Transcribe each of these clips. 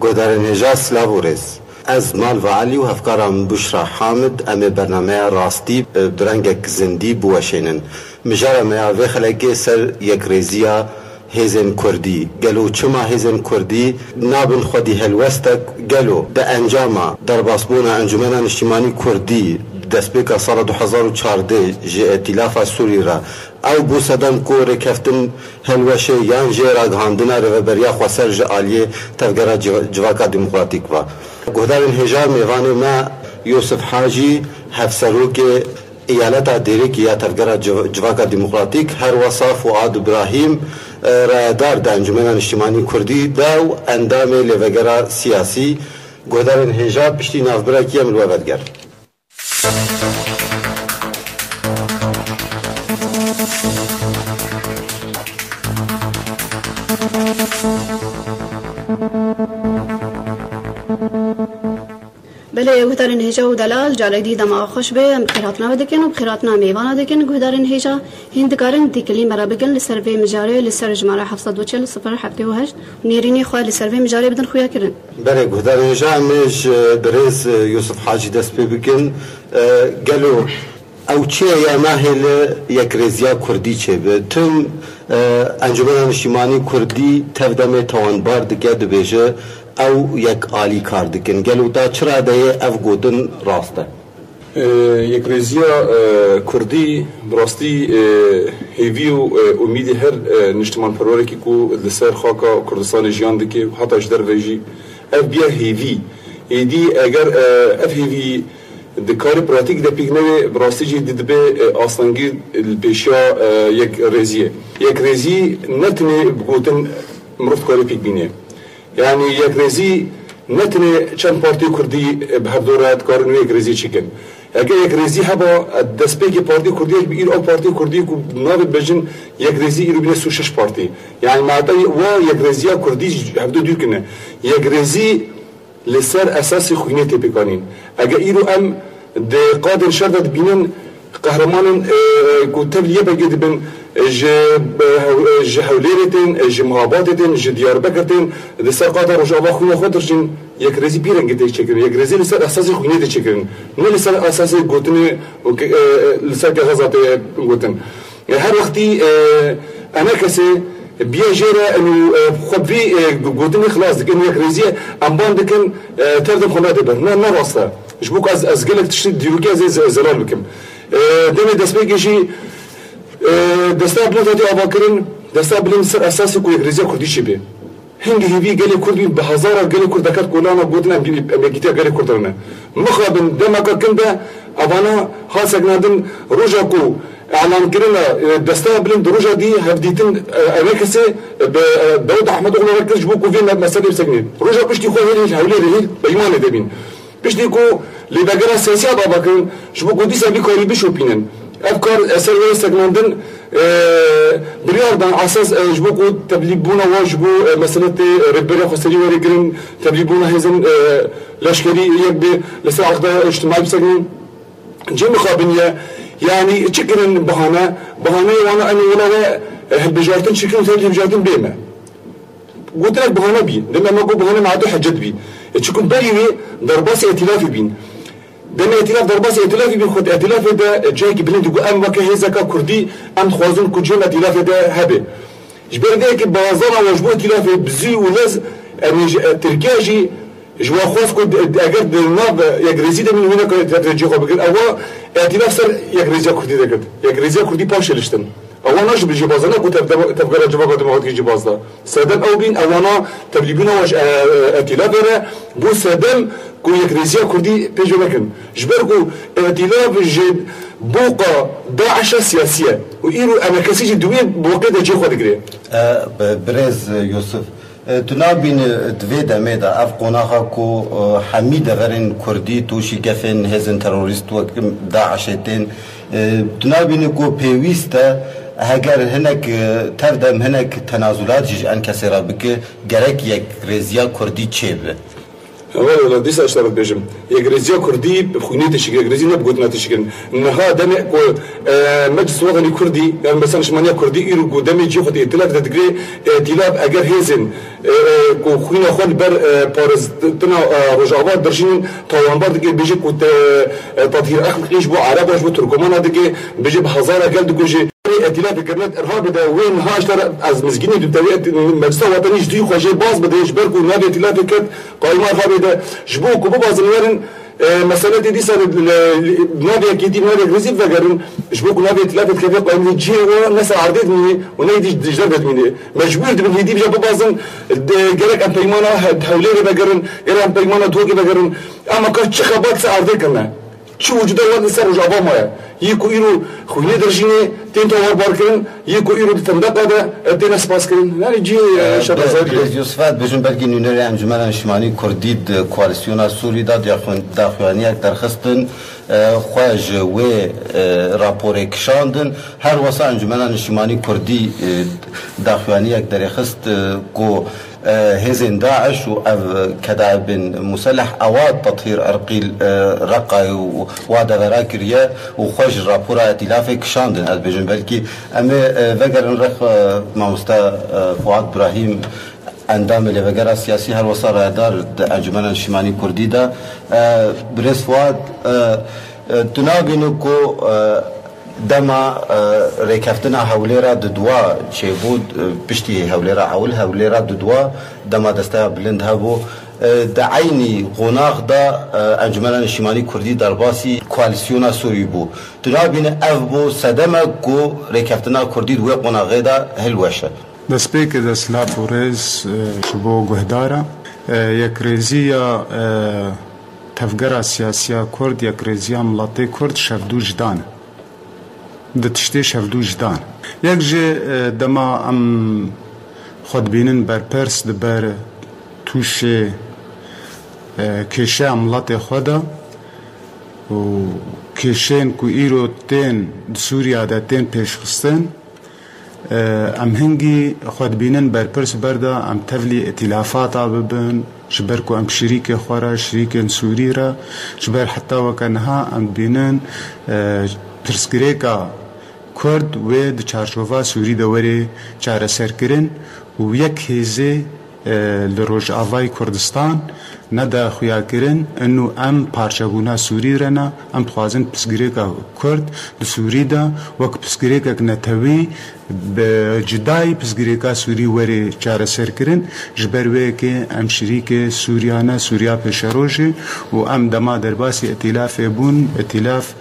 گودار نجات سلاورز از مال و علی و هفکارم بشرا حامد ام برنامه راستی درنگک زندی بوشینن مجاره میاوه خلقی سر یک ریزیا هیزن کردی گلو چما هیزن کردی نابن خودی هلوستک گلو ده انجاما در باسبون انجمن اجتماعی کردی دسپیکا سال 2014 جه ائتلاف سوری را او بو صدام کوره کفتن هلوشه یان جه راگهاندنا رو بریا خواسر جه آلیه تفگره جواکا دموکراتیک و گهدار انهجار میوانه ما یوسف حاجی هفسروک ایالتا دیریک یا تفگره جواکا دموکراتیک هر وصا فؤاد ابراهیم رایدار دا انجمن اجتماعی کردی داو اندام لوگره سیاسی گهدار انهجار پشتی نافبرکی هم الوابدگر بله گهدارین هیجا و دلال جالای دی دماغ خوش به بخیراتنا ودکن و بخیراتنا میوانا دکن گهدارین هیجا هندکارن دیکلیم برا بگن لسروی مجاره لسر جماره 740 078 نیرینی خواه لسروی مجاره بدن خویا کرن بله گهدارین هیجا همیش برز یوسف حاجی دست پی بکن گلو او چه یا ماهل یک ریزیا کردی چه به تم انجمن اجتماعی کردی تفدم توانبار دکه دبیجه او یک عالی کار دکن گلو دا چرا ده اف گودن راسته یک ریزیا کردی براستی هیوی و امیدی هر نجتماع پروره که کو لسر خاکا کردستان جیان دکه حتی اجدر ویجی اف بیا هیوی ایدی اگر اف هیوی دکار پراتیک ده پیکنه براستی جی دبه آسانگی الپیشا یک ریزی نتنه بگوتن مرفت کاری پیک بینه یعنی یک ریزی نتنه چند پارتی کردی به هر دورت کارنو یک ریزی چیکن اگر یک ریزی هبا دسپیک پارتی کردی بیر او پارتی کردی کو نابد بجن یک ریزی ایرو بینه 6 پارتی یعنی معطی و یک ریزی کردی هفته دور کنه یک ریزی لسر اساسی خوینه تپیکانین اگر ایرو ام ده قادر شردت بینن قهرمان کتب بگید بین جهولیرتن جمهاباتتن جدیاربکرتن لسر قادر رجابا خوینه خود درجن یک رزی بیرنگی تی چکرن یک رزی لسر اساسی خوینه تی چکرن نه لسر اساسی گوتنی لسر که غزات گوتن هر وقتی انا کسی بیا جیره انو خود بی گوتنی خلاص دکن یک رزی انبان دکن تردم خونه دبر نه راسته جبوك از قلك تشتري ديروكي زي زلال بكم دمي دست بيجي دستا بلوتاتي اباكرين دستا بلين سر اساسي كو يغريزيا كردي شبه هنگي هيفي قالي كردي بهزار قالي كردكات كولانا بودنا اميكيتيا قالي كردنا مخابن دمك كندا ابانا خاصك نادن روجاكو اعلان كرنا دستا بلين دروجا دي هفديتن اماكسي داود احمد اغلى ركز جبوكو فين مسالي بسجنين روجا بشتي خو هيلي هولي بيمان دبين بشتي كو لباقرا سياسية باباكن شبو قدي سابي كوري بشو بينن افكار اسر ويستقناندن برياردان اساس جبو قد تبليبونا واجبو مسألة ربرا خسري ورقرن تبليبونا هزن لشكري يكبي لسا عقدا اجتماعي بسقنين جي مخابنية يعني تشكرن بهانا وانا انو ولا هالبجارتن شكرن ثالث بجارتن بيما قلت لك بهانا بي لما ما قلت بهانا معدو حجد بي تشكون بريوي ضرباس ائتلافي بين دنا ائتلاف ضرباس ائتلافي بين خد ائتلاف ده جاي بلند جو ام وكه هزكا كردي ام خوازن كوجن ائتلاف ده هبه جبر ده كي بازار واجبو ائتلاف بزي ولز يعني تركيا جي جوا خواز كود اگر دناب يغريزي ده من هنا ترجي خو بقول او ائتلاف سر يغريزي كردي ده يغريزي كردي باشلشتن اوانا جو بيجي بازنا كنت تبقى جواب دماغك يجي بازنا سدم او بين اوانا تبليبنا واش ائتلاف بو سدم كو يكريزيا كردي بيجو لكن جبركو ائتلاف جد بوقا داعش سياسيه ويرو انا كسيجي دوي بوقا دجي خو دغري برز يوسف تنابين دويدا ميدا افقوناها كو حميد غرين كردي توشي كفن هزن تروريست وكم داعشتين تنابين كو بيويستا هەگەر هەنێک تەردەم هەنێک تەنازولات جیژ ئەن کەسێ را بکە گەرەک یەک رێزیە کوردی چێ بێ والله ديسا اشتغل بيجم يجريزيا كردي بخونية تشكل يجريزي نبغوتنا تشكل نها دم كو مجلس وطني كردي يعني مثلا شمانيا كردي يرجو دم يجي خد ائتلاف تدقي ائتلاف أجر هيزن كو خوينا خون بر بارز تنا رجعات درجين طوان برد كي بيجي كو تطهير أخلاقي يجبو عرب يجبو تركمان هذا كي بيجي بهزارة قال دقوجي ائتلاف الكرنات ارهاب ده وين هاشتر از مسجوني بطريقه مجلس وطني جدي خوجي باز بده يجبركو نادي ائتلاف الكرت قائمه ارهاب ده جبوكو باز نورن مساله دي صار نادي اكيد نادي ريزيف فغرن جبوكو نادي ائتلاف الكرت قائمه جي ناس عرضت مني ونادي جدرت مني مجبور دي بدي بجا بازن جرك ان بيمانه حوليه بغرن يران بيمانه توكي بغرن اما كش خبات عرضت كنا شو وجود ولا سر جابا ما يكو يرو خويني درجيني تين توار باركن يكو يرو تندق هذا تين سباس كن يعني جي شباب زادي يوسفات بجن برگی نونر انجمن انشمانی کردی کوالسیون سوری داخوانی درخستن خواج و راپور کشاندن هر واسه انجمن انشمانی کردی داخوانی درخست کو هزن داعش وكذاب مسلح أواد تطهير أرقيل رقا وادغرا كريا وخرج رابورا ائتلافك شاندن البجن بلكي أما فقر نرخ مامستا فؤاد إبراهيم اندام لفقر السياسي هل وصار دار انجمن الشمالي كردي دا بريس فؤاد تنابينكو دما ريكفتنا هوليرا ددوا شيبود بشتي هوليرا هوليرا ددوا دما دستا بلند هبو دعيني غناغ دا انجمن الشمالي كردي درباسي كواليسيونا سوري بو تنابين افبو سدما كو ريكفتنا كردي دو غناغ دا هلوشه دسبيك دسلا فوريز شبو غهدارا يكريزيا تفجر سياسية كرد يكريزيا ملاطي كرد شفدو جدان دتشتي شفدو جدان يكجي دما ام خود بينن بر پرس دبر توشي كيشا ملاطي خودا و كيشين كو ايرو تين سوريا دا تين پیش خستن ام هنگی خود بینن بر پرس بردا ام تفلی ائتلافاتا ببن جبركو ام شريك خورا شريك سوري را جبر حتى وكانها ام بينن ترسكريكا كرد و د چارچوبا سوري دوري چاره سرکرین و یک هزه لروج آوای کردستان ندا خویا کرن انو ام پارچبونا سوری رنا ام خوازن پسگریکا کرد د سوری دا وک پسگریکا نتوی بجدای پسگریکا سوری وری چاره سر کرن جبروی که ام شریک سوریانا سوریا پشروجه و ام دما درباسی ائتلاف بون ائتلاف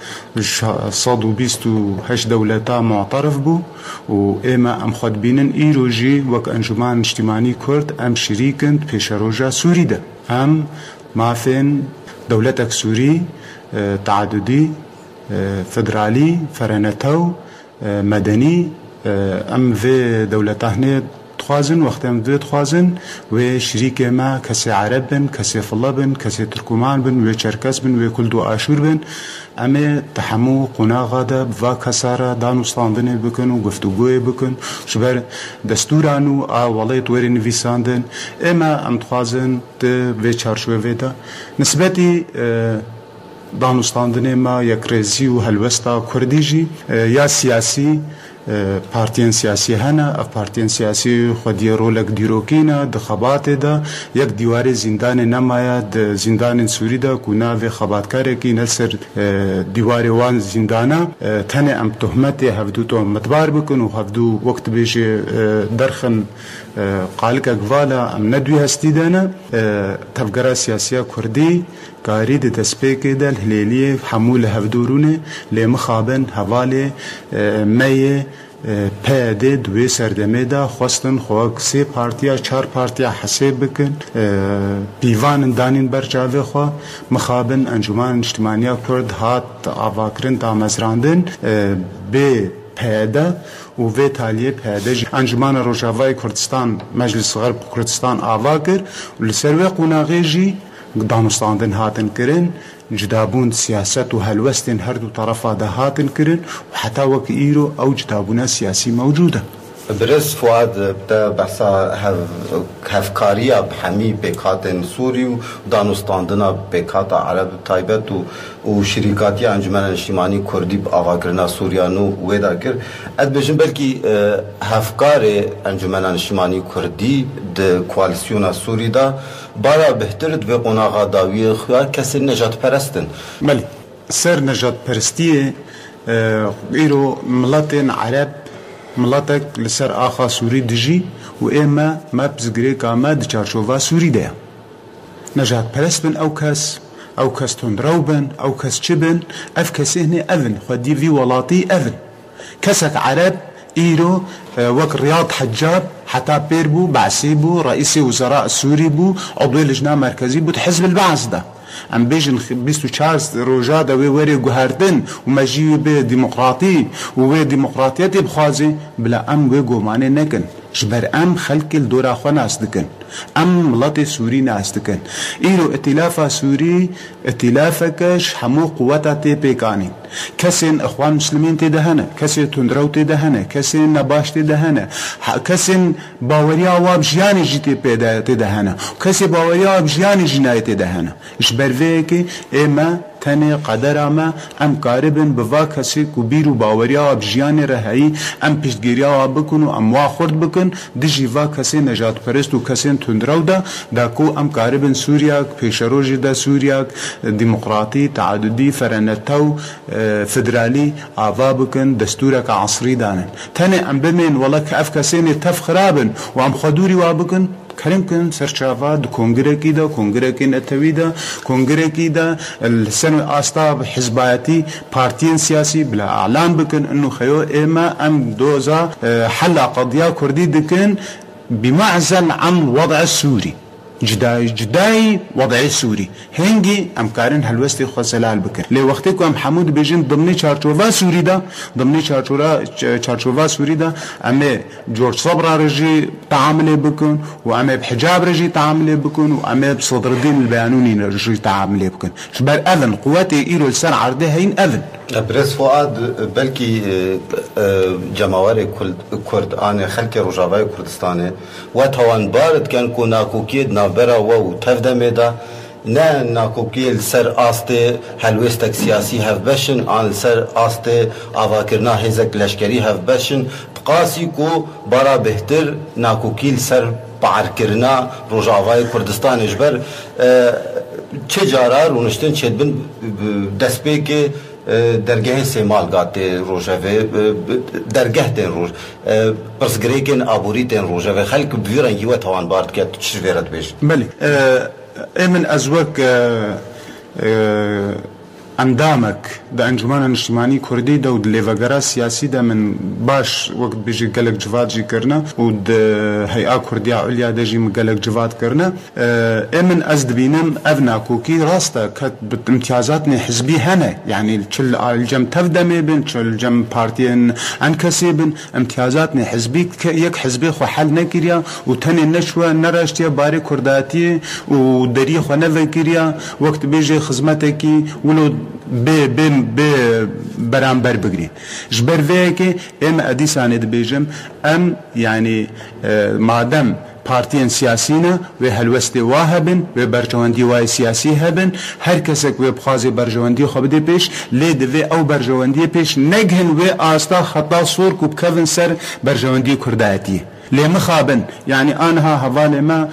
128 دولتا معترف بو و اما ام خود بینن ایروجی وک انجمان اجتماعی کرد ام شریکند پشروجا سوری دا ام مافين دولتك سوري تعددي فدرالي فرنتو مدني ام في دولتهن تخوازن وقتهم في تخوازن و شريك ما كسي عرب كسي فلبن كسي تركمان بن و چركس بن و كل دو آشور بن اما تحمو قناغادا بفا كسارا دانوستاندن بكن و گفتگوه بكن شبر دستورانو والله طوير نویساندن اما ام تخوازن و چارشوه دا نسبتي دانوستاندن ما یک رزي و هلوستا كرديجي یا سياسي پارتیان سیاسی هنه اف پارتیان سیاسی خودی رولک دیروکینا د خبات ده یک دیوار زندان نمایا د زندان سوری ده کونا و خباتکار کی نصر دیوار وان زندانا تنه ام تهمت هفدو تو متبار بکن و هفدو وقت بیش درخن قالک اقوالا ام ندوی هستی دانا تفگرا سیاسیا کردی کاری د تسپیک دل هلیلی حمول هفدورونه لمخابن حواله میه پیاده دوی سردمه دا خواستن خواهد سه پارتیا چار پارتیا حساب بکن پیوان دانین برچاوه خواه مخابن انجمان اجتماعی کرد هات آواکرن تا مزراندن به پیاده و وی تالیه پیاده انجمان روجاوای کردستان مجلس غرب کردستان آوا کر و لسروی قناغی جی دانستاندن هاتن کرن جدابون سياسات وهلوستن هردو طرفا دهاتن كرن وحتى وك إيرو أو جدابونا سياسي موجودة. برز فؤاد بتا بحثا هفكاريا بحمي بكاتن سوري ودانوستاندنا بكاتا عرب تايبت وشركاتيا انجمن اجتماعي كردي بآواكرنا سوريانو ويدا كر اد بجن بلكي هفكار انجمن اجتماعي كردي د كواليسيونا سوري دا بارا بهترد به قناغا داوی خيار كسر نجات پرستن بلي سر نجات پرستيه ايرو ملاتين عرب ملاتك لسر آخا سوري دجي وإما ما بزگري كاما دچارشوفا سوري ديا نجات پرست بن أو كس تندرو بن أو كس چبن أف كسي هني أذن خدي في ولاتي أذن كسك عرب إيرو وك رياض حجاب حتى بيربو بعسيبو رئيس وزراء سوري بو عضو لجنة مركزي بو حزب البعث ده ام بيجن 24 روجا دا ويري غهردن وماجي به ديمقراطي و ديمقراطيتي بخازي بلا ام ويغو ماني نكن جبر ام خلق الدورا خو ناس دكن ام ملاتي سوري ناس دكن ايرو ائتلاف سوري ائتلافكش حمو قوتا تي بيكاني كسين اخوان مسلمين تدهنا كسين تندرو تدهنا كسين نباش تدهنا كسين باوريا وابجياني جي تي بي تدهنا كسين باوريا وابجياني جناية تدهنا جبر فيكي اما تاني قدر ما ام قاربن بوا كسي كبيرو باوريا وابجياني رهي ام پشتگیریا وابكن و ام واخورد بكن دجي وا كسي نجات پرست و كسين تندرو دا كو ام قاربن سورياك پیشروجي دا سورياك ديمقراطي تعددي فرنتو فدرالي آوا بكن دستورك عصري دانن تاني ام بمين ولك اف كسين تفخرابن و ام خدوري وابكن كلمكن سرچاوا د كونغريكي دا كونغريكي نتوي دا كونغريكي دا السنة آستاب حزباتي بارتين سياسي بلا اعلان بكن انه خيو اما ام دوزا حلا قضية كردي دكن بمعزل عن وضع السوري جداي وضع السوري هنجي ام كارن هلوستي خسلال بكن لي وقتكم ام حمود بيجن ضمني چارچوبا سوري دا ضمني چارچوبا سوري دا ام جورج صبرا رجي تعامل بكن وام بحجاب رجي تعامل بكن وام بصدر الدين البيانوني رجي تعامل بكن شبر اذن قواتي ايرو لسان عرضه هين اذن برز فؤاد بلكي جماوار كرد آن خلق روجاوای كردستان و توان بارد كان كو ناكوكيد نابرا و تفدمه دا نه ناكوكيل سر آسته هلوستك سياسي هفبشن آن سر آسته آواكرنا هزك لشكري هفبشن بقاسي كو بارا بهتر ناكوكيل سر بعركرنا روجاوای كردستان جبر چه جارا رونشتن چه بن دسپه که درگاه سیمال گاته روجاوه درگاه تن روج پرسگریکن آبوری تن روجاوه خلق بویرنگی و توان بارد که تشویرت بیش بله من ازوک اندامك دا انجمان اجتماعي كردي دا ود ليفاغرا سياسي دا من باش وقت بيجي قالك جواد جي كرنا ود هيئة كردية عليا دا جي قالك جواد كرنا من ازد بينم ابنا كوكي راستا كت بامتيازاتني حزبي هنا يعني تشل الجم تفدمي بن تشل جم بارتين انكسي بن امتيازاتني حزبي يك حزبي خو حل نكريا وتاني نشوى نراشتيا باري كرداتي ودري خو نفكريا وقت بيجي خدمتكي ولو به برانبر بگرین جبر ویکی ام ادیسانه دبیجم ام يعني مادام پارتين سياسينا و هلوستي واهبن و برجواندي واي سياسي هبن هر کسک و بخازي برجواندي خو بده پیش لید و او برجواندي پیش نگهن و آستا خطا صور کو بکفن سر برجواندي كرداتي لي مخابن يعني انها حواله ما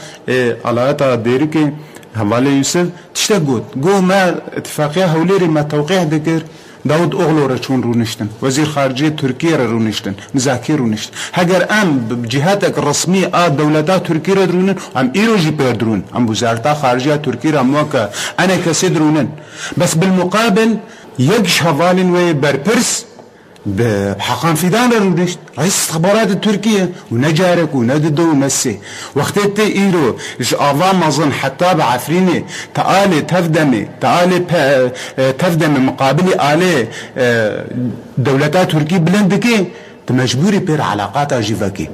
علاقه ديركي حواله يوسف تشتغوت جو ما اتفاقيه هوليري ما توقيع ذكر داود اغلو رچون رونشتن وزير خارجية تركيا رونشتن مذاكر رونشتن هاگر ام بجهاتك الرسمية دولتات تركيا رونن ام ايروجي بيردرون ام وزارتا خارجية تركيا موكا انا كسيد رونن بس بالمقابل يجش هفالين وي بربرس بحقان فيدان رونشت رئيس استخبارات التركية ونجارك ونددو ونسي وقتت ايرو اش اعظام اظن حتى بعفريني تعالي تفدمي مقابلي آلي دولتات تركيا بلندكي تمجبوري بير علاقات جيفاكي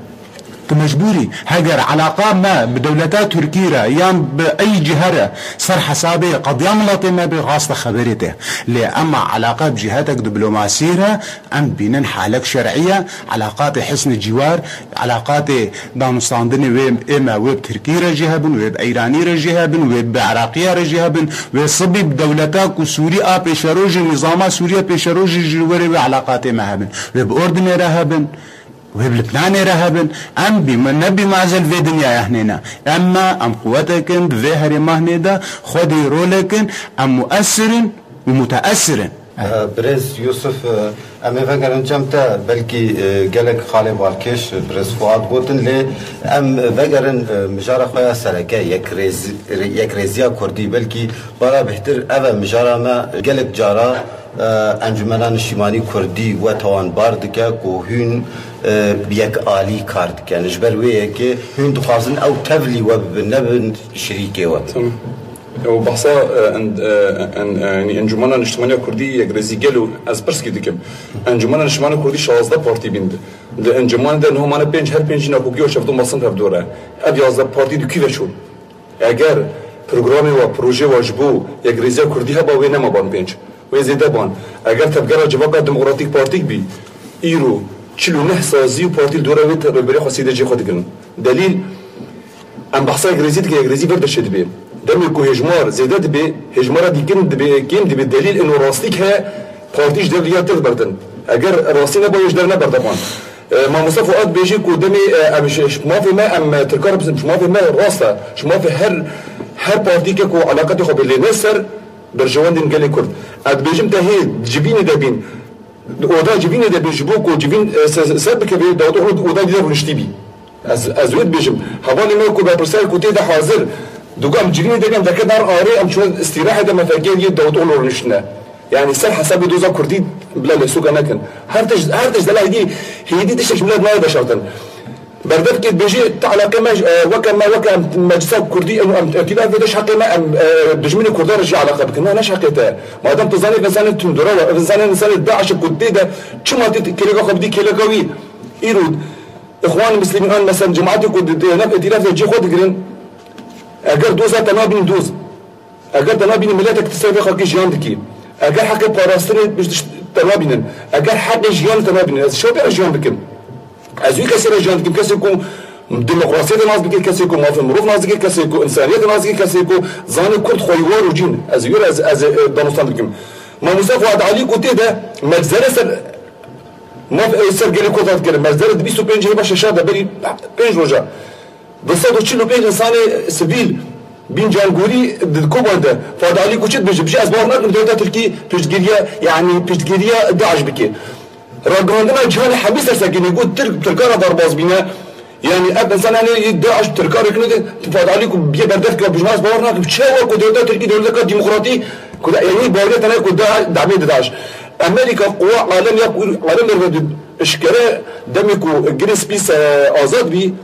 مجبوري هجر علاقة ما بدولتات تركيا يام بأي جهة صار حسابي قد يملط ما بغاصة خبرته لأما علاقات بجهاتك دبلوماسية أم بينن حالك شرعية علاقات حسن الجوار علاقات دانستاندني ويب إما ويب تركيا رجهبن ويب إيراني رجهبن ويب عراقية رجهبن ويصبي بدولتك وسوريا بيشروج نظام سوريا بيشروج جواري علاقات ما هبن ويب أردن رهبن وهي بلبنان رهبن ام بمن نبي معزل في دنيا هنينا اما ام قوتكن بظاهر مهندا خدي رولكن ام مؤثر ومتاثر. برز يوسف ام فكرن جمتا بلكي قالك خالي والكيش برز فؤاد قوتن لي ام فكرن مجاره خويا سركه يكريزيا كردي بلكي برا بهتر اوا مجاره ما قالك جارا انجمنان شیمانی کردی و توان باردکه کو هون بیک عالی کارد که نجبر ویه که هون دخوازن او تفلی و بنبن شریکه و وبحصا يعني انجمنا الاجتماعيه الكرديه يجرزي قالوا از برسكي ديكم انجمنا الاجتماعيه الكرديه 16 بارتي بيند الانجمان ده انهم انا بينج هر بينج ناكوكيو شفتو مصنف بدوره اب 11 بارتي دو كيف شو اگر برنامج و پروژه واجبو يجرزي كرديه با وين ما بان بينج وزيدا بان اگر تبقى جواب ديمقراطيك بارتيك بي ايرو چلو نه سازي و بارتي دوره ويت بري خاصيده جي خود گرن دليل ام بحثا يجرزي دي يجرزي برد شد بي دم کو هجمار زیاده دبی هجمار دیگه دبی دلیل انه راستیک ها پارتیش دلیل تبردن اگر راستی نبایش در نبردمان ما مصطفى فؤاد بيجي قدامي مش ما في ما ام تركار بس مش ما في ما راسته مش ما في هر بارتي كو علاقته خو باللي نسر برجوان دين قال كرد اد بيجم تهي جبيني دبين ودا جبيني دبين جبوكو جبين سبك بي داوود ودا دي ونشتيبي از ود بيجم حوالي ما كو ببرسال كوتي ده حاضر دوغام جيرين دغم دكه دار اري ام شو استراحه ده مفاجئ يد دوت اولور نشنا يعني سر حساب دوزا كردي بلا لسوق انا كان هرتج دلا هي دي تشش بلاد ما بشرطن بردت كده بيجي علاقه ما وكما مجلس كردي ام كده فيش حق ما دجمني كردار رجع علاقه بكنا ناش حقيقه ما دام تظني انسان تندرا انسان داعش كنت ده شما كيلو خبدي كيلو قوي يرود اخوان المسلمين مثلا جماعتي كنت ائتلاف يجي خد جرين اگر دوزا تنابين دوز اگر تنابين ملاتك تسوي خلقي جيان دكي اگر حق باراستني مش تنابين اگر حق جيان تنابين از شو بير جيان بكم از وي كسر جيان بكم كسيكو ديمقراطيه ناس بكي كسيكو ما في مروف ناس بكي كسيكو انسانيه ناس بكي كسيكو زاني كرد خويوار وجين از يور از دانستان بكم ما مصطفى فؤاد علي كنت ده مجزره ما سر قال كوتات كده مجزره 25 باش شاده بري 5 روجا بساتو چلو پیش انسان سبیل بین جانگوری دکوبنده فاد علی کوچت بجی از بار نکن دولت ترکی پیشگیری يعني پیشگیری داعش بکی راگاندنا جهان حبیس ساکن يقول ترکار درباز بينا يعني اب انسان يعني داعش ترکار کنه فاد علی کو بی بردفت که بجناس بار نکن چه و دولت ترکی دولت ديمقراطي كده يعني بارده تنا کو دعم داعش امريكا قوى عالم يقول عالم اشكره دمكو جريس بيس ازاد بي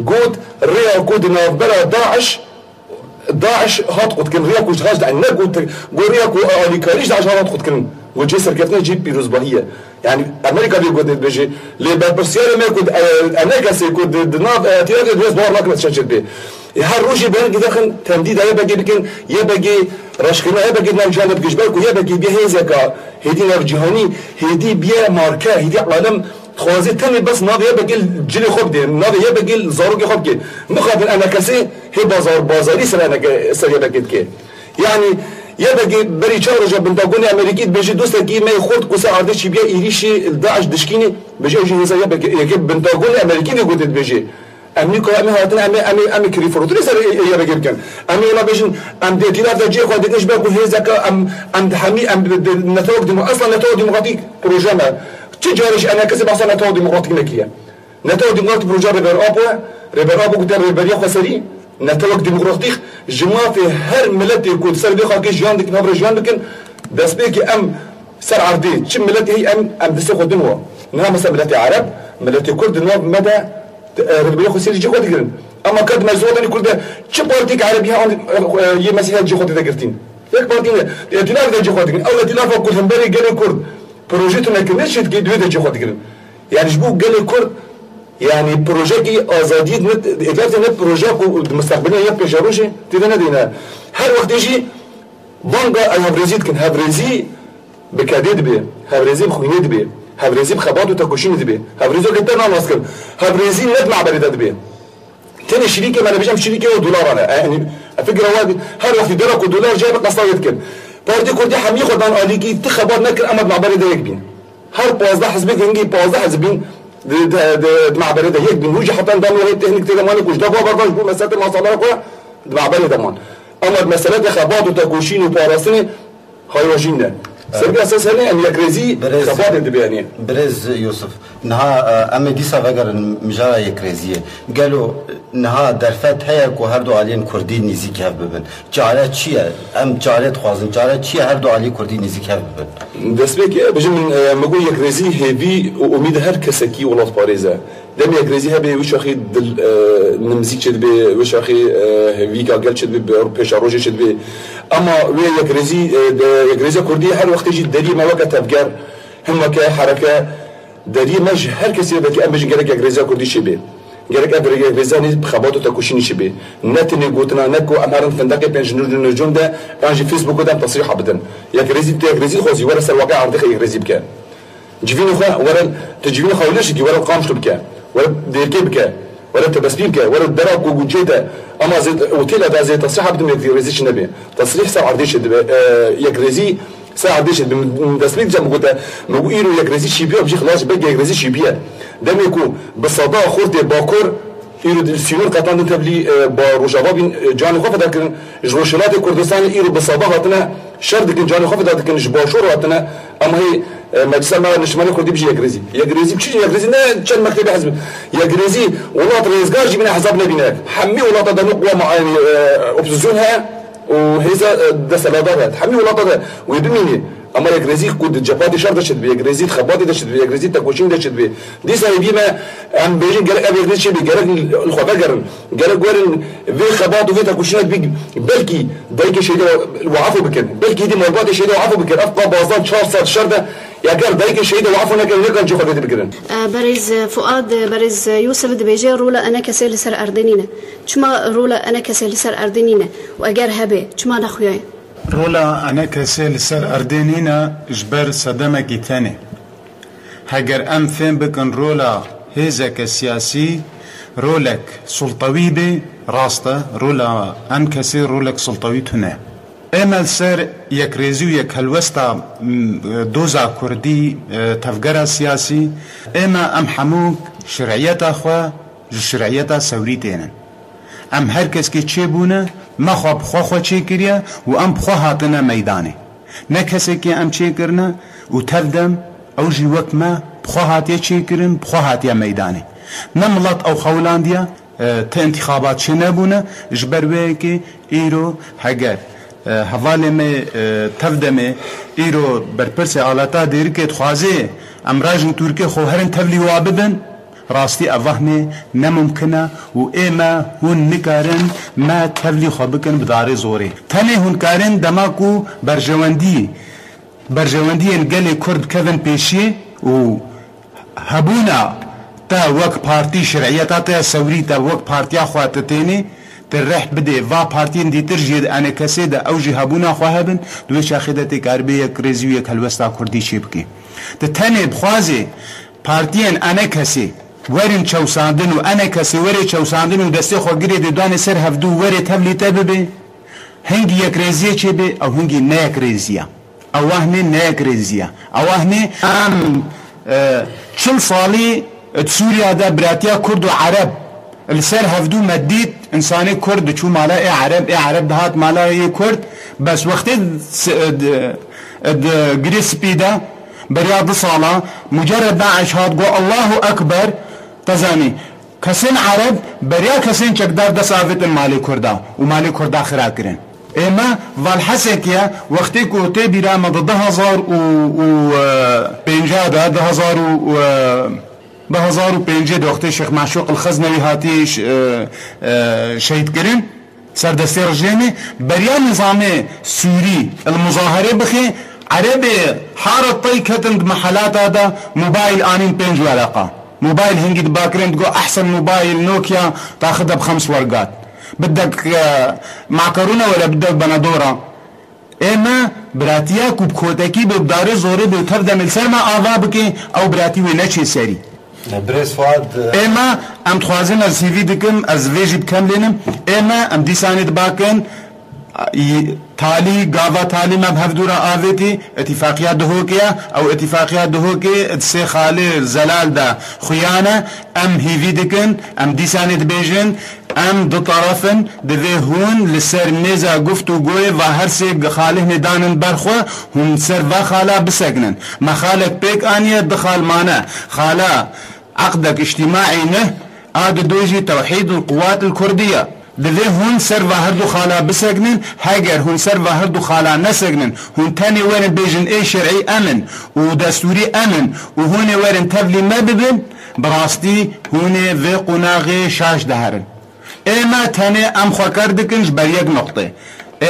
قود ريا قود نافبرا داعش هات قد كن ريا كوش غاجد عنا قود ريا كو آلي كاريش داعش هات قد كن وجيسر كيفنا جيب بيروزباهية يعني أمريكا دي قود بيجي لبرسيالة ما قود أمريكا سي قود ناف تيادي دوز بار لاكنا تشجد بي هر روشي بين داخل تمديد يبقى بكن يبقى رشكنا يبقى ناف جانب جشبالكو يبقى بيه هيزكا هيدي ناف جهاني هيدي بيه ماركا هيدي عالم خوازي تاني بس ناضي يبقى جلي خوب دي ناضي يبقى زاروكي خوب كي مخابن انا كسي هي بازاري سر انا سر يبقى كي يعني يبقى بري تشارج بنتاغون امريكي بيجي دوستكي ما يخوض كوسا عردش بيا يريشي داعش دشكيني بيجي يجي يبقى بنتاغون امريكي دي قلت بيجي امريكا امي هاتنا امي كريفورتري سر يبقى كان امي لا بيجن ام دي تلاف دجي خو دكش باكو هيزكا ام حمي ام نتوق اصلا نتوق ديمقراطيك بروجرام تجارش انا كسب اصلا نتوق ديمقراطيك نكيه نتوق ديمقراطيك بروجرام ريبر ابو قدام ريبريا خسري نتوق ديمقراطيك جماعه في هر ملت يكون سر بي خاكي جيان ديك نبر جيان ديك بس بيكي ام سر عردي تشم ملت هي ام دسخ دنوا نعم مثلا ملت عرب ملت كرد نوب مدى ريبريا خسري جي خد جرن اما كد مزودني كل ده تشي بوليتيك عربي هي مسيحه جي خد دغرتين ياك بارتين ائتلاف جي خد او ائتلاف كل همبري قال كرد بروجيتو ما كناش يتقيدوا ده جي خد جرن يعني جبو قال كرد يعني بروجيكي ازادي نت اداره نت بروجيكو مستقبليا يبقى جاروشي تدنا دينا هر وقت يجي بانجا هافريزيت كن هافريزي بكاديد بي هافريزي بخوينيد بي هافريزي بخبات وتكوشين بي هافريزي كتنا ناسكن هافريزي ند مع بريدات بي تاني شريكه ما انا بيجي شريكه ودولار انا يعني الفكره واحد هر وقت درك ودولار جايب قصايد كن باردي كردي حمي خدان اليكي تخبات نكر امد مع بريده يكبين هر 15 حزب هنجي 15 حزبين مع بريده يكبين ويجي حتى ندم وهي تكنيك تيجي مالك وش دابا باقاش بو مساله ما صار لك مع بريده مان اما مساله خبات وتكوشين وباراسني هاي وجينا سرقة أساس هني أن يكرزي خبات دبيانية برز يوسف نها أما دي سافجر مجرا يكرزية قالوا نها درفت هيك وهردو عليهم كردي نزيك هببن جعلت شيء أم جعلت خوازن جعلت شيء هردو عليه كردي نزيك هببن دسبك بجي من مقول يكرزي هبي وأميد هر كسكي ولا باريزة دم يكرزي هبي وش أخي نمزيك شد بي وش أخي هبي كقل شد بي بيش عروجي شد بي أما ويا يكرزي كردي هر وقت يجي دليل ما وقت أفكار هم كحركة دليل مش هر كسي بك أم بيجي قالك يكرزي كردي شبه قالك أبرج يكرزي بخباطه تكوشيني شبه نتني قوتنا نكو أمارن فندقي بينج نجوم ده أنجي فيسبوك ده تصريح أبدا يكرزي خوزي ورا الواقع عرضك يكرزي بك جيفين خا ورا تجيبين خاولش كي ورا قامش بك ورا ديركي بك ورا تبسبيك ورا الدراك وجيده اما زيد اوتيلا ده زي تصريح بدون يكرزيش نبي تصريح ساعه عرديش يكرزي ساعه عرديش من تسبيك جنب قلت مقيرو يكرزي شيبيا بجي خلاص بقى يكرزي شيبيا دم يكون بالصداع خورتي باكور إيرو السيون قطعنا تبلي بروجابين جاني خفض لكن جروشلات كردستان إيرو بالصداع هاتنا شرط كن جاني خفض لكن جباشور هاتنا أما هي مجلس ما نشمل كردي بيجي يجريزي بشي يجريزي نا كان مكتب حزب يجريزي ولا تريزقار جي بنا حزب نبيناك حمي ولا تدنق ومع أوبزيسيونها وهذا ده سلادات حمي ولا تد ويدميني اما يجريزي كود جبادي شرط شد بي يجريزي خبادي ده شد بي يجريزي تكوشين ده شد بي دي سايبي ما عم بيجي قال ابي يجريزي شد بي قال الخباجر قال قال في خباد وفي تكوشينات بيجي بلكي دايك شيء وعفو بكن بلكي دي مرباط شيء وعفو بكن افضل بازان شهر شرده يا قال دايك شيء وعفو نكن نشوف هذا بكن برز فؤاد برز يوسف دبيجي رولا انا كسل سر اردنينا شما رولا انا كسل سر اردنينا واجر هبه شما نخويا رولا أنا كسل سر أردنينا جبر صدمة ثاني هجر أم فين بكن رولا هزك سياسي رولك سلطوي بي راسته رولا أم كسر رولك سلطوي هنا اما سر یک ريزو یک هلوستا دوزا كردي تفجر سياسي اما ام حموك شرعية اخوا شرعية سوريتين ام هر کس که چه بونه ما خواب خوا چه کریه و ام خوا هاتنا میدانه نه کسی که ام چه کرنه و تفدم او جی وقت ما خوا هاتیه چه کرن خوا هاتیه میدانه نه ملت او خولاندیا تا انتخابات چه نبونه جبروه که ایرو هگر حواله می تفدمه ایرو برپرس آلاتا دیر که تخوازه امراجن ترکیه خو هرن تفلی وابدن راستی اوهنه نممکنه و ایما هون نکارن ما تفلی خوابکن بدار زوره تنه هون کارن دماکو برجواندی انگل کرد کون پیشی و هبونا تا وقت پارتی شرعیتا تا سوری تا وقت پارتیا خواتتینی ترح بده و پارتین دیتر جید انا کسی دا اوجی هبونا خواهبن دوش آخیدت کاربه یک ریزی و یک هلوستا کردی چی بکی تا تنه بخوازه پارتین انا کسی ورن چوساندن و انا کسی وری چوساندن و دسته خوگیری دیدان سر هفدو وری تبلی تبه هنگی یک ریزیه چه به او هنگی نه یک ریزیه اوهنه نه یک ریزیه اوهنه ام 40 سالی سوريا دا براتيا كرد وعرب السر هفدو مديد انساني كرد شو مالا ايه عرب دهات مالا ايه كرد بس وقت جريسبي دا برياض صالة مجرد داعش هات قو الله اكبر تزاني كسين عرب بريا كسين چكدار دا صافت مالي كردا ومالي كردا خراكرين اما والحسك يا وقتی کو تی بیرا مد 2005 وقتی شیخ معشوق الخزنوی هاتیش شهید کرن سر دستی رجیمی بریا نظام سوری المظاهره بخی عربي حارة طي كتند محلات هذا موبايل آنين 5 ورقة موبايل هنجي باكرين تقول احسن موبايل نوكيا تاخذها ب5 ورقات، بدك معكرونه ولا بدك بندوره؟ اما براتياك وبكوتاكي ببداري زوري بتفدم السرما اضابك او براتي ونشي سري بريس فؤاد اما ام تخوازن از سي في دكم از فيجي بكملينم اما ام ديسانيت باكن تالي قاضا تالي ما بهفدورا آذيتي اتفاقيات دهوكيا او اتفاقيات دهوكي اتسي خالي زلال دا خيانة ام هيفي دكن ام ديساني دبيجن ام دو طرفن دذي هون لسر ميزا قفتو قوي وهرسي خاليه ندانن برخوا هم سر خالا بسجنن ما خالك بيك انيا دخال مانا خالا عقدك اجتماعي نه آد دوجي توحيد القوات الكردية دذي هون سر هردو خالا بسجنن هاجر هون سر هردو خالا نسجنن هون تاني وين بيجن اي شرعي امن ودستوري امن وهون وين تبلي ما ببن براستي هون في قناغي شاش دهرن اما تاني ام خوكردكنش بريق نقطة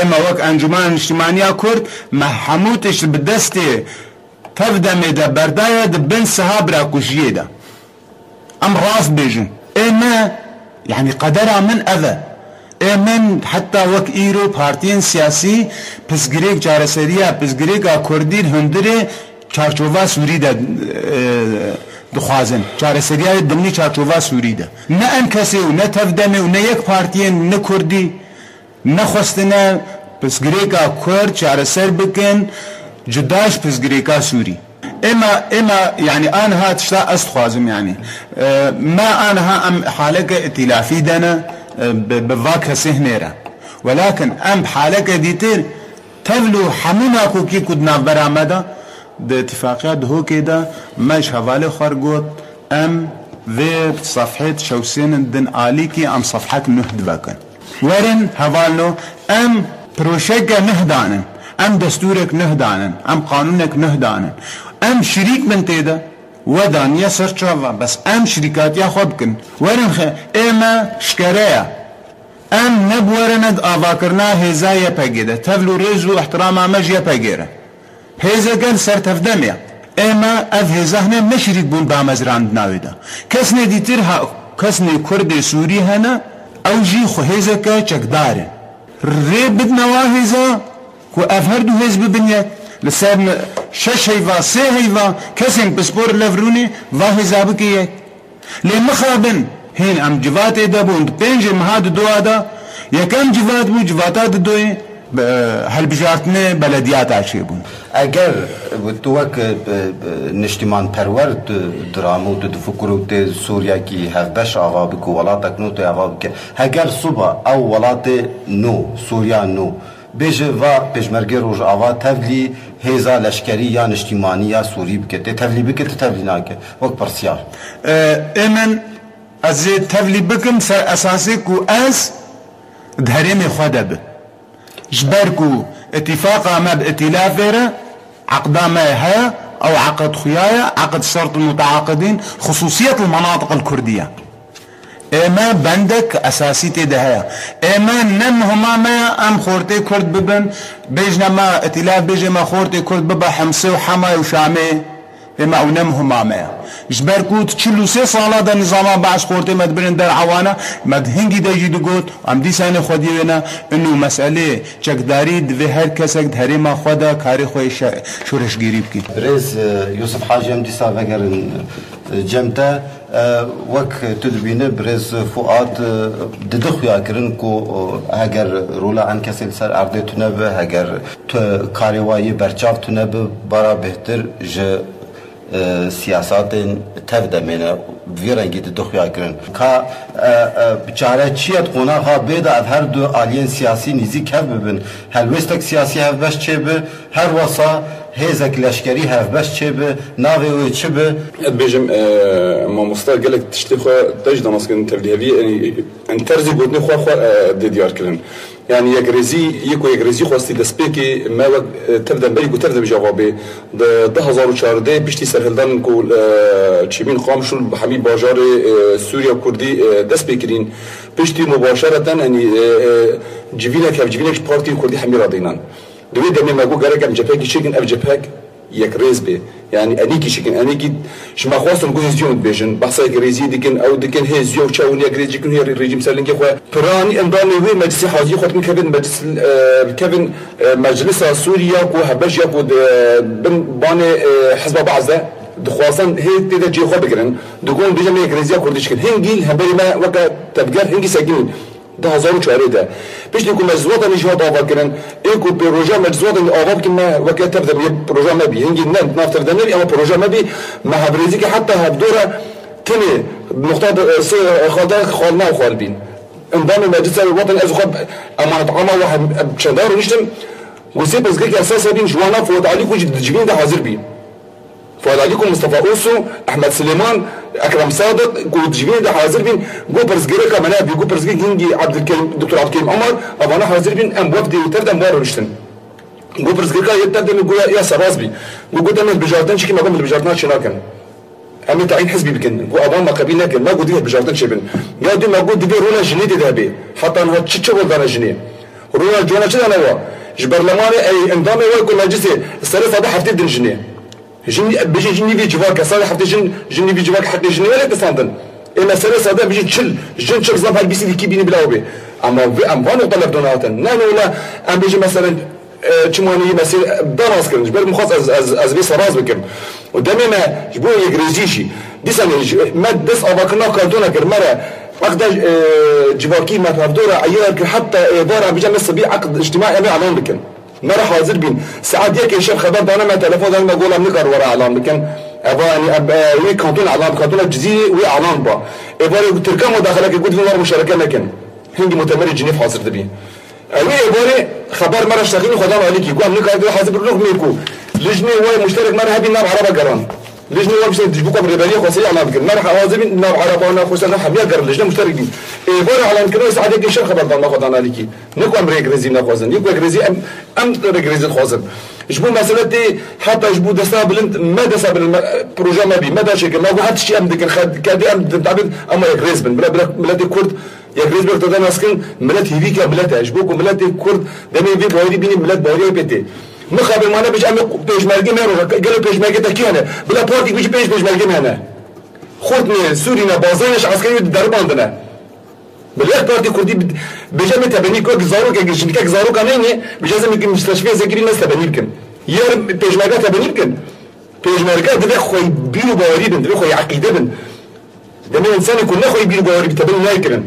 اما وك انجمان اجتماعية كرد محموتش بدستي تفدم دا بردايا دبن سهابرا كوشيه دا ام راس بيجن اما يعني قدرها من اذى من حتى وك ايرو بارتين سياسي پسگریک جارسریا پسگریک کردی هندره چارچوبا سوری ده دخوازن جارسریا دمنی چارچوبا سوری ده نه ان کسی و نه تفدمه و نه یک پارتین نه کردی نه خواستنه پسگریک کرد جارسر بکن جداش پسگریک سوری اما يعني انا ها تشتا استخوازم يعني ما انا ها ام حالك ائتلافي دنا بذاك سهنيرة ولكن ام حالك ديتر تبلو حمونا كوكي كدنا برامدا ده اتفاقيات هو كده مش حوالي خرجوت ام في صفحة شوسين دن آليكي ام صفحة نهد باكن ورن حوالو ام بروشيك نهدانن ام دستورك نهدانن ام قانونك نهدانن ام شريك من تيدا ودان يسر شافا بس ام شركات يا خبكن ورن اما شكريا ام نبورند آواكرنا هزا يباقيدا تفلو ريزو احتراما مج يباقيرا هزا قل سر تفدميا اما اذ هزاهنا مشريك بون بامزران ناويدا كسني ديترها كسني كردي سوري هنا او جي خو هزا كا چكدارن ري بدنا واهزا كو افهردو هز ببنيت لسان شش هيفا سي هيفا كسن بسبور لفروني واهزا بكيت لمخابن هين ام جوات دابون بينج مهاد دوادا يكم جوات بو جواتات دوي هل بجارتنا بلديات عشيبون اگر توك نشتمان پرور درامو د فکرو ته سوریا کی هفبش آوا بکو ولاتک نو ته آوا بک اگر صبح او ولات نو سوریا نو بيج و پشمرگی روز آوا تبلی هزا لشکری یا نشتمانی یا سوری بکته تبلی بکته تبلی ناکه وقت پرسیار امن از تبلی بکم سر اساسی کو از دهریم خودب جبركو اتفاقا ما بائتلاف فيرا عقدا ما هي او عقد خيايا عقد شرط المتعاقدين خصوصية المناطق الكردية اما بندك اساسيتي دهيا اما نم هما ما ام خورتي كرد ببن بيجنا ما ائتلاف بيجي ما خورتي كرد ببا حمصي وحما وشامي اما او نم هما ما جبركو تشلو 3 سالا دا نظاما باش خورتي مدبرن در عوانا مد هنگي دا جيدو قوت ام دي ساني خوديونا انو مسألة چكداري دوه هر كسك دهري ما خودا كاري خوي شورش گيري بكي بريز يوسف حاجي ام دي سا وگرن جمتا وك تدبينه بريز فؤاد ددخويا کرن کو اگر رولا ان کسل سر ارده تنبه اگر کاریوایی برچاف تنبه برا بهتر ج سیاسات تفدمینه ویرنگی دخویا کرن که بچاره چیت قناها بیدا از هر دو آلین سیاسی نیزی که ببین هلوستک سیاسی هفبش چه به هر واسا هزک لشکری هفبش چه به ناوی و چه به بيجم ما مستر قالك تشتي خو تجد ماسكن تبليهي يعني ان ترزي بودني خو ديار كلن يعني يغريزي خوستي دسبيكي ما تبدا بريق وتبدا بجوابي ده 2014 بيشتي سرهلدان كو تشيبين خامشول بحمي باجار سوريا كردي دسبيكرين بيشتي مباشره يعني جيفينك بارتي كردي حمي رادينان دوي دمي ما جو غارك ام جبهه شيكن اف جبهه يك ريزبي يعني انيكي شكن انيكي شما خواستن كوهيزيون بيجن بحثا يكريزي ديكن او ديكن هيزيو تشاون يكريزي كن هي الريجيم سالنجي خو براني انضامي وي مجلس حاجي خاطر من كيفن مجلس كيفن مجلس سوريا كو هبجيا كو بن باني حزب بعزه دخواسن هي تدا جي خو بكرن دكون بيجا مي كريزيا كردش كن هنجي هبري ما وقت تبقر هنجي ساكنين ده 2004 ده بيش نكون مجزوطه نجوا دافا كرن ايكو بروجا مجزوطه اواب كما وقت تبدا بروجا ما بي هنجي نان نافتر دنيا اما بروجا ما بي ما هبريزيك حتى هبدوره تني نقطه خاطر خالنا وخالبين انضم المجلس الوطني از خب امانه عامه واحد بشدار نشتم وسيب بزقيك اساسا بين جوانا فوت عليكم جبين ده حاضر بيه فوت عليكم مصطفى اوسو احمد سليمان اكرم صادق كل جبين ده حاضر بين جو برزقيك كمان بيجو برزقيك هنجي عبد الكريم دكتور عبد الكريم عمر ابانا حاضر بين ام وفد وتردم بارو نشتم جو برزقيك يتقدم يقول يا سرازبي جو قدام البجارتين شكي ما قام البجارتين شناكن أمي تعين حزبي بكن قو أبان ما قبيلنا كن ما قديه بجارتن شبن يا دي ما قد دبي رونا جنيه ده حتى أنا تشتغل دانا جنيه رونا جوانا شو أنا وا جبرلماني أي انضامي ويكون مجلس السلف هذا حفتي دين جنيه جنيه بيجي جنيه في جواك صار حفتي جنيه في جواك حق جنيه ولا تصندن إما السلف هذا بيجي تشل جن شخص ضاف البيسي اللي كيبيني بلاوبي أما في أم فانو طلب دوناتن نانو لا أم بيجي مثلا تشموني مثلا دراس كن جبر مخصص از بيس راس بكم ودمي ما جبو يجريزيشي دي سنه ما دس اباكنا كاردونا كرمره عقد جواكي ما تفدورا عيال حتى دار بجمع الصبي عقد اجتماعي ما اعلان بكن ما راح حاضر بين ساعات ياك شيخ خبر انا ما تليفون انا بقول ام نقر ورا اعلان بكن اباني وي كانتون اعلان كانتون الجزيره وي اعلان با اباري تركا مداخلك يقول في مشاركه لكن هندي مؤتمر جنيف حاضر دبي اوي اباري خبر مره اشتغل خدام عليك يقول ام نقر حاضر بالرغم ميكو لجنه واي مشترك مره هبي نار عربه قران لجنه واي مشترك تجيبوكم بالرباليه خاصيه على بكر مره حوازبي نار عربه وانا خصنا حميه قرن لجنه مشتركين اباري على كده ساعات يشر خبر ضل ناخذ انا عليك نكو ام ريغريزي ناخذن يكو ريغريزي ام ريغريزي خاصن جبو مساله دي حتى جبو دسا بلنت ما دسا بالبروجرام ما بي ما داش ما واحد شيء ام ذكر خد كادي ام تعبد اما ريغريزبن بلا كرد يغريز بك تدا ناسكن ملت هيفيكا بلات اجبوكم ملت كرد دمي في باوري بيني ملت باوري بيتي مخابر ما انا بيج ام بيج مالجي ميرو قالوا بيج مالجي تاكي انا بلا بارتي بيج مالجي انا خدني سورينا بازينش عسكري درب عندنا بالله بارتي كردي بيجامي تبني كو زارو كجنكك زارو كانني بيجازم يمكن مستشفى زكري ناس تبني يمكن يا بيج مالجي تبني يمكن بيج مالجي ده خوي بيرو باوري بن ده خوي عقيده بن ده من انسان كله خوي بيرو باوري بتبني لايكن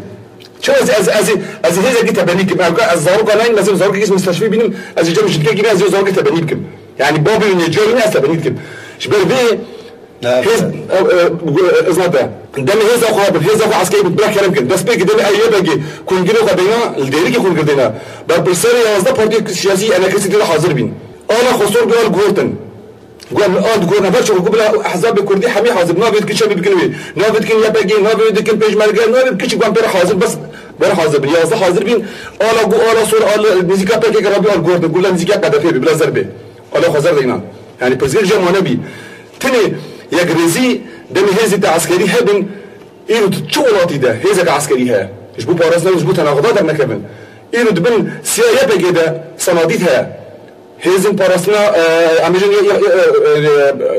شو از هذا جيت بنيك ما الزاروك لاين لازم زاروك اسم مستشفى بينهم از جام شركه كده از زاروك تبنيك يعني بابي نيجيري ناس تبنيك شبر في هز ازنده دم هز اخو هز اخو عسكري بلاك يمكن بس بيك دم اي باجي كون جيرو قبينا الديريك كون قدنا بالسري يازدا بارتي سياسي انا كسيت حاضر بين انا خسور قال جورتن قال قلنا برشا قبل احزاب الكردي حمي حاضر نافد كل شيء بكنوي نافد كن يباجي نافد كن بيج مالجا نافد كل شيء قام حاضر بس بره حاضر بين يازدا حاضر بين انا صور المزيكا باكي ربي الجورتن قول المزيكا قدفه بلا زربه انا خزر دينا يعني برزيل جمع نبي تاني يجرزي دم هزة عسكري هبن إيرو تشولاتي ده هزة عسكري ها إيش بو بارسنا إيش بو تناقضات أبنا كمان إيرو دبن سيايا بجدا صناديدها هزم بارسنا عمجن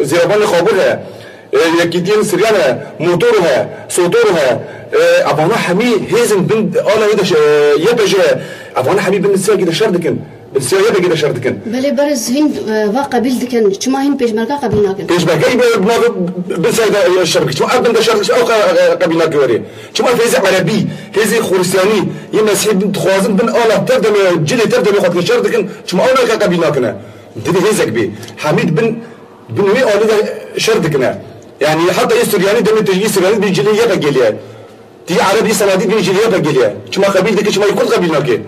زيربان خابرها يكيدين سريانها موتورها صوتورها أبانا حمي هزم بند أنا يدش يبجها أبانا حمي بند سيايا كده شردكن بالسيايا بجدا شردكن بله برز هند واقبل دكن شما هند بيجمركا قبلنا كن بيجمركا يبقى بالسيايا الشركة شما أبن ده شركة أو قبلنا كوري شما فيزي عربي هزي خرساني يمسحب تخوازن بن أولا تردم جلي تردم يخاطر شردكن شما أولا قبلنا كنا دي هزك بي حميد بن وي أولا شردكنا يعني حتى يسرياني دم تجي سرياني بيجلي يبقى جليا دي عربي صناديق بيجلي يبقى جليا شما قبيل دك شما يكون قبلنا كي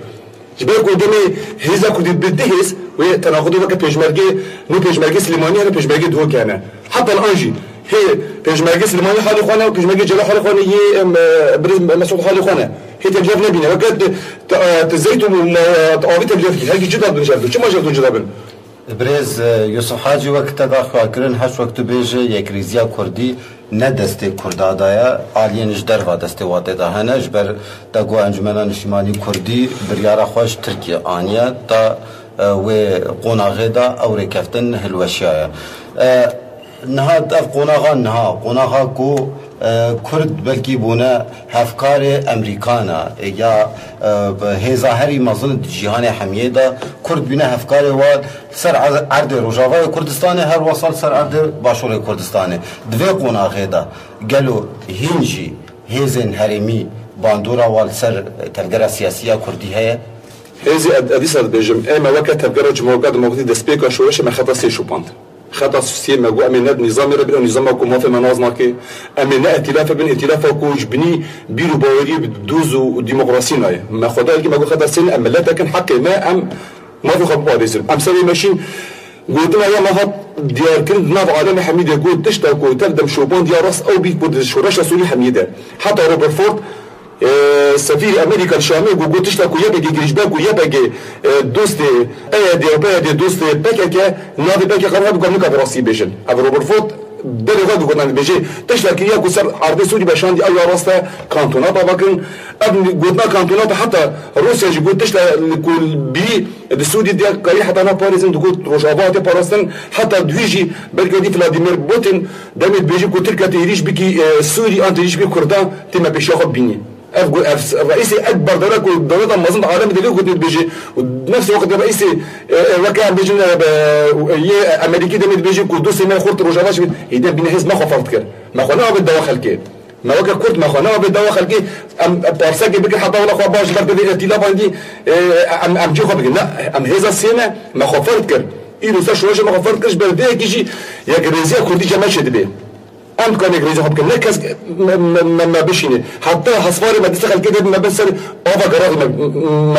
جبال قدامي هزا كودي بدهس وتناقضوا بك بيجمرجي نو بيجمرجي سليماني انا بيجمرجي دو كان حتى الانجي هي بيجمرجي سليماني حالي خانه وبيجمرجي جلا حالي خانه هي برز مسعود حالي خانه هي تجرب نبينا وقت تزيتوا تعاويت تجرب هاي جدا بنجرب شو ما جربوا جربن برز يوسف حاجي وقت داخل كرن هش وقت بيجي يكريزيا كردي ندسته كردادايا عالينش دروا دسته واته ده هنش بر دگو انجمنان شمالی کردی بریارا خوش ترکیه آنیا تا و قناغه دا او رکفتن هلوشیایا نهاد اف قناغا كو كرد بلكي بونا هفكار امريكانا يا هزاهري مظن جهان حميدا كرد بنا هفكار واد سر عرض روجاوا كردستان هر وصل سر عرض باشور كردستان دوی قناغه دا قالوا هنجي هزن هرمي باندورا وال سر تفجر سياسيه كردي هي هذه أديس البيجم أما وقت تفجر جمهورية ديمقراطية دسبيكا شورش ما خطأ سي شوباند خطأ سي ما جو أمينات نظام ربنا نظام حكومة في مناظنا كي أمينات ائتلاف بين ائتلاف كوج بني بيرو باوري بدوزو ديمقراطية ناي ما خدا كي ما جو خطأ سين أما لا تكن حق ما في خبوا ديسل أم سوي ماشين قلتنا يا ما هاد ديار كنت ناف عالم حميدة قلت تشتكوا تقدم شوبان ديار راس أو بيك بود شورش سوري حميدة حتى روبرت فورد سفير امريكا الشامي قلت تشتكوا يبقى جريشباك ويبقى دوست ايدي دوست بكك نادي بكك قرب قال لك براسي بيجن ابو روبرت فورد بل غادي قلنا بيجي تشتكي يا كسر عرض سوري بشاندي او راسته كانتونات لكن قلنا كانتونات حتى روسيا قلت تشتكي بي السعودي دي قال حتى انا باريزن قلت روجافات بارستن حتى دويجي بلكي فلاديمير بوتين دامت بيجي قلت لك تيريش بكي سوري انت تيجي بكردان تما بيشاخد بيني رئيسي اكبر دوله منظمه العالم اللي كنت بيجي ونفس الوقت رئيسي وكان بيجي امريكي دمت بيجي قدوس ما خرط روجافاش يدا بينهز ما خفرت كر ما خنا بالدواخل كي ما وكا كرت ما خنا بالدواخل كي ام بارسك بك حتى ولا خو باش برد الائتلاف عندي ام جي خو لا ام هذا السنه ما خفرت كر ايرو شويه ما خفرت كش برد كيجي يا جريزيا كنت جماشه دبي أنت كان يجري زهق كن نكس ما بيشيني حتى حصفاري ما تسخل كده ما بس أوفا جراغ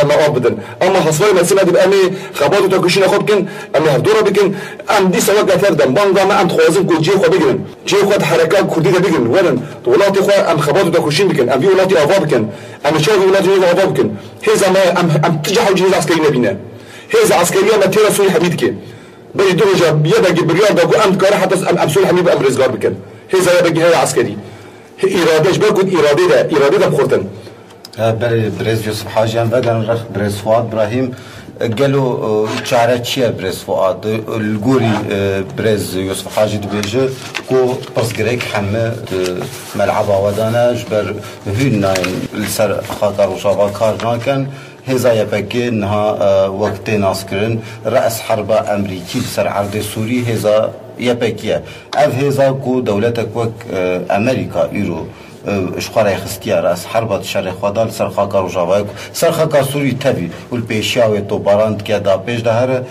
ما أبدا أما حصفاري ما تسمع تبقى أمي خباطو تكشين أخذ كن أمي هفدورة بكن أم دي سواء قتل دم بانجا ما أنت خوازم كل جي خو بيجن جي خو حركات كردية بيجن ولن ولاتي خو أم خباطو تكشين بكن أم في ولاتي أفا بكن أم شايف ولاتي أفا بكن هذا ما أم تجحوا جيز عسكري نبينا هذا عسكرية ما ترى سوري حبيبك بيجي درجة يبقى بريال بقول أنت كاره حتى أم سوري حبيب أم رزقار بكن هذا يبقى هذا عسكري إرادة إيش بقول إرادة بخورتن بريز يوسف حاجان بدن رخ بريز فؤاد إبراهيم قالوا شعرات شيء بريز فؤاد الجوري بريز يوسف حاجي دبيجة كو بسجريك حمى ملعبه ودانا جبر هنا لسر خاطر وشابا كارنا كان هذا يبقى إنها وقت ناسكرن رأس حرب أمريكي بسر عرض سوري هذا يبقى هذا كو دولتك وك أمريكا إيرو اشخار خستيا رأس حرب شر خدال سر خاكر وجاواك سر خاكر سوري تبي والبيشاوي توباراند كذا بيش ده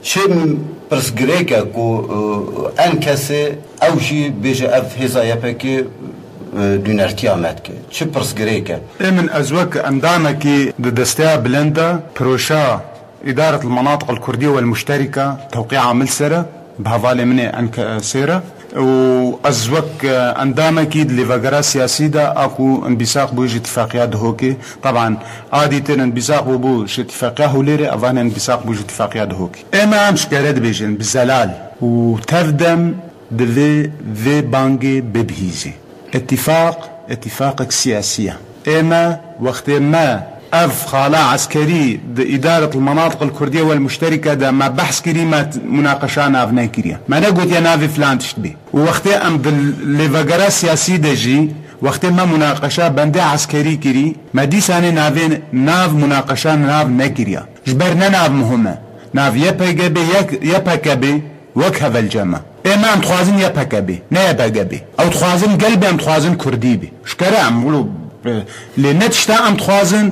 شيء برسجريكا كو أنكسي أو شيء بيجي هذا يبقى دونرتي عمتك شو برسجريكا من أزواج أندامك دستيا بلندا بروشا إدارة المناطق الكردية والمشتركة توقيع عمل سرة بهوالي مني أنك سيرة وأزواج أندامك لفقرة سياسية دا أكو انبساق بوجه اتفاقيات هوكي طبعا عادة انبساق بوجه اتفاقيات هوليري أفانا انبساق بوجه اتفاقيات هوكي إما مش كارد بيجن بزلال وتفدم دفي بانجي ببهيزي اتفاقك سياسية إما وقت ما أف خالا عسكري إدارة المناطق الكردية والمشتركة دا ما بحث كري ما مناقشة نافنا كريا ما نقول يا نافي فلان تشتبه ووقت أم بالليفاقرا سياسي دجي وقت ما مناقشة بندي عسكري كري ما دي ساني نافين ناف مناقشة ناف نكريا جبرنا ناف مهمة ناف يبقى بي وك هذا الجمع إما أم تخوازن يبقى بي نا يبقى بي أو تخوازن قلبي أم تخوازن كردي بي شكرا أم قولوا لنتشتا أم تخوازن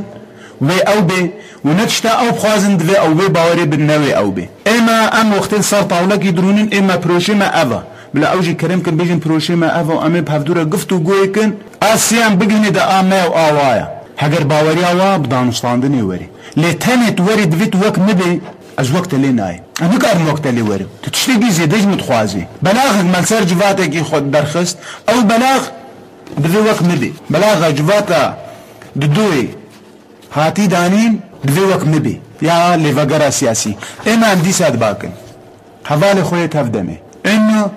وي أو بي ونتشتا أو بخوازن دوي أو بي باوري بالنوي أو بي إما أم وقتين صار طاولك يدرونين إما بروشيما أفا بلا أوجي كريم كن بيجن بروشيما أفا وأمي بهفدورة قفتو قويكن آسيان بقني دا آمي وآوايا هقر باوري آوا بدانوستاندني وري لتانت وري دويت وك مبي از وقت اللي ناي أنا كارم وقت اللي وري تتشتقي زيدج متخوازي بلاغ مالسار جفاتك يخد درخست أو بلاغ دوي وك مبي بلاغ جفاتا ددوي هاتي دانين دوي وك مبي يا لفقرة سياسي إما عندي ساد باكن حوالي خوية تفدمي إنه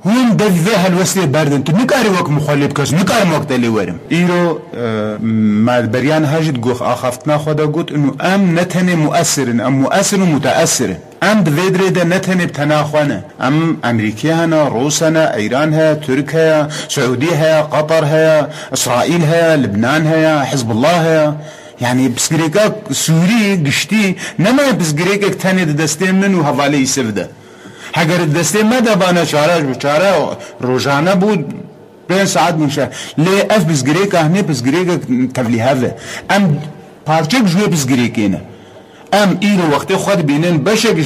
هم دفعها الوسيلة باردن نكاري وك مخالب كاس نكاري وقت اللي ورم إيرو مع البريان هاجد قوخ آخفتنا خدا قلت إنه أم نتهني مؤثر أم مؤثر ومتأثر ام بفيدري ده نتهني بتناخوانا ام امريكا هنا روس هنا ايران هيا تركيا سعودية هيا قطر هيا اسرائيل هيا لبنان هيا حزب الله هيا يعني بسقريكا سوري قشتي نما بسقريكا تاني دستين منو هفالي يسفده هاگر دستين ما دبانا شارع بشارع روزانه بود بين ساعات من شهر ليه اف بسقريكا هني بسقريكا تبلي هذا ام بارچك جوه بسقريكينا ام ایرو وقتی خود بینن بشک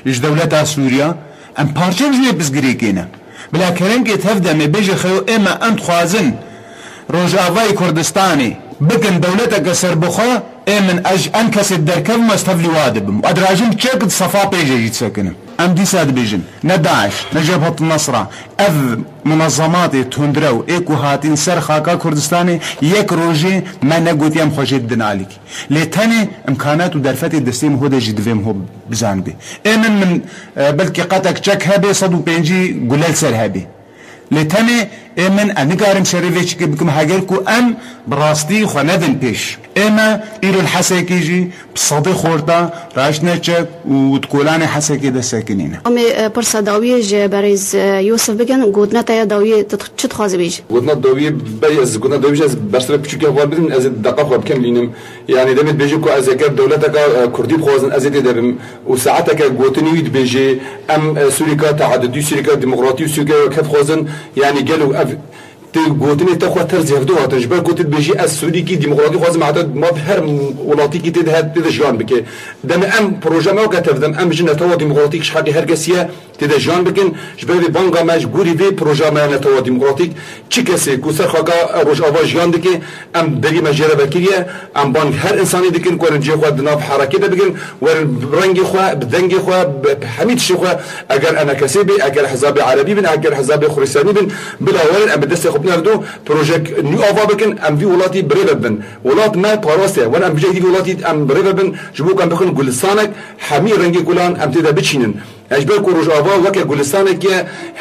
اش دولت سوریا ام پارچه جوی بزگریکینه بلا کرن که تفده می بجی خیو اما انت خوازن روجاوای کردستانی بکن دولتا کسر بخوا امن اج انکس درکب مستفلی وادبم ادراجم چکد صفا پیجه جیت سکنم ام دي ساد بيجن نداعش نجبهة النصرة اذ منظمات تندرو ايكو هاتين سر خاكا كردستاني يك روجي ما نقوت يام خوشيد دنالك لتاني امكانات ودرفتي دستيم هودا جدفيم هو بزان بي ايمن من بلكي قاتك چك هبي صدو بينجي قلال سر هبي لتاني ايمن انقارم شريفيش بكم هاجركو ام براستي خندن بيش اما ايرو الحساكيجي بصدي خورتا راشنچك وتقولاني حساكي ده ساكنين امي برسا داويج بريز يوسف بگن گودنا تا داوي چت خازي بيج گودنا داوي بيز گودنا داوي از برسره بچوك اول بدن از دقه خو بكم لينم يعني دمت بيجيكو از اگر دولتك كردي بخوازن از درم وساعتك گوتني ويد بيجي ام سوريكا تعددي سوريكا ديمقراطي سوريكا كف خوازن يعني قالوا تقولتني تأخذ ترزي هفدوها تجبر قلت بيجي السوري كي ديمقراطي خاص معتاد ما بهر ولاتي كي تدجان بك دم ام بروجرام او كتفدم ام جنة توا ديمقراطيك شحال هرقسيه تدجان بكن جبر بانغا ماج غوري في بروجرام انا توا ديمقراطيك تشيكسي كوسر خاكا روج ابا جان دك ام دري مجرى بكريه ام بان هر انساني دكن كورنجي خو دنا حركه ده بكن ورن برنجي خو بدنجي خو بحميد شخو اگر انا كسبي اگر حزب عربي بن اگر حزب خرساني بن بلا ورن ام بدس بنردو بروجيك نيو افا بكن ام في ولاتي بريبن ولات ما باراسه وانا ام بيجي ولاتي ام بريبن جبو كان بكون گلستانك حمي رنگي گلان ام تدا بچينن اجبر كروج افا وك گلستانك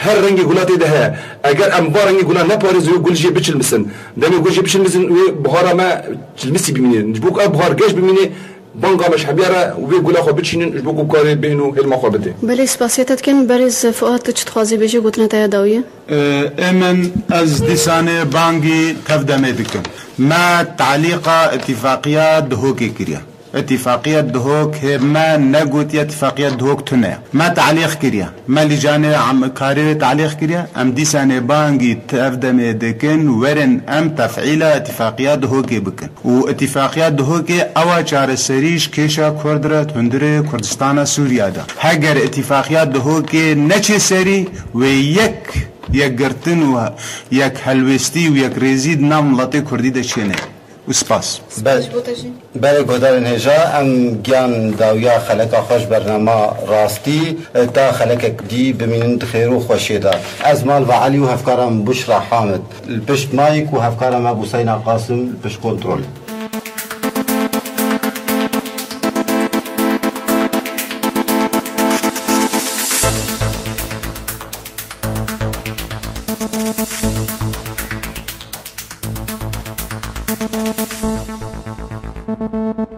هر رنگي گلاتي ده اگر ام بارنگي گلان نه بارز گلجي بچل مسن دمي گلجي بچل مسن بهارا ما تلمسي بمين جبوك بهار گاش بمين بانغا مش حبيره وبيقول اخو بتشين جبوكو كاري بينو هل ما خابته بلي سباسيتت كان برز فؤاد تشتخازي بيجي قلتنا تا داويه امن از ديسانه بانغي كفدا ميدكم ما تعليق اتفاقيات دهوكي كريا اتفاقية دهوك ما نقوت اتفاقية دهوك تنيا ما تعليق كريا ما لجانة عم كاري تعليق كريا ام دي سانة بانجي تفدى ميدكن ورن ام تفعيلة اتفاقيات دهوكي بكن واتفاقيات دهوكي اوا چار سريش كيشا كردرة تندرة كردستان سوريا دا هاگر اتفاقيات دهوكي نچه سري ويك يقرتن ويك هلوستي ويك ريزيد نام لطي كردي دا چينه وسپاس بله گودار نهجا ام گیان داویا خلق خوش برنامه راستی تا خلق دی بمینند خیر و خوشی دا از مال و علی و هفکارم بشرا حامد الپشت مایک و هفکارم ابو سینا قاسم الپشت کنترول Thank you.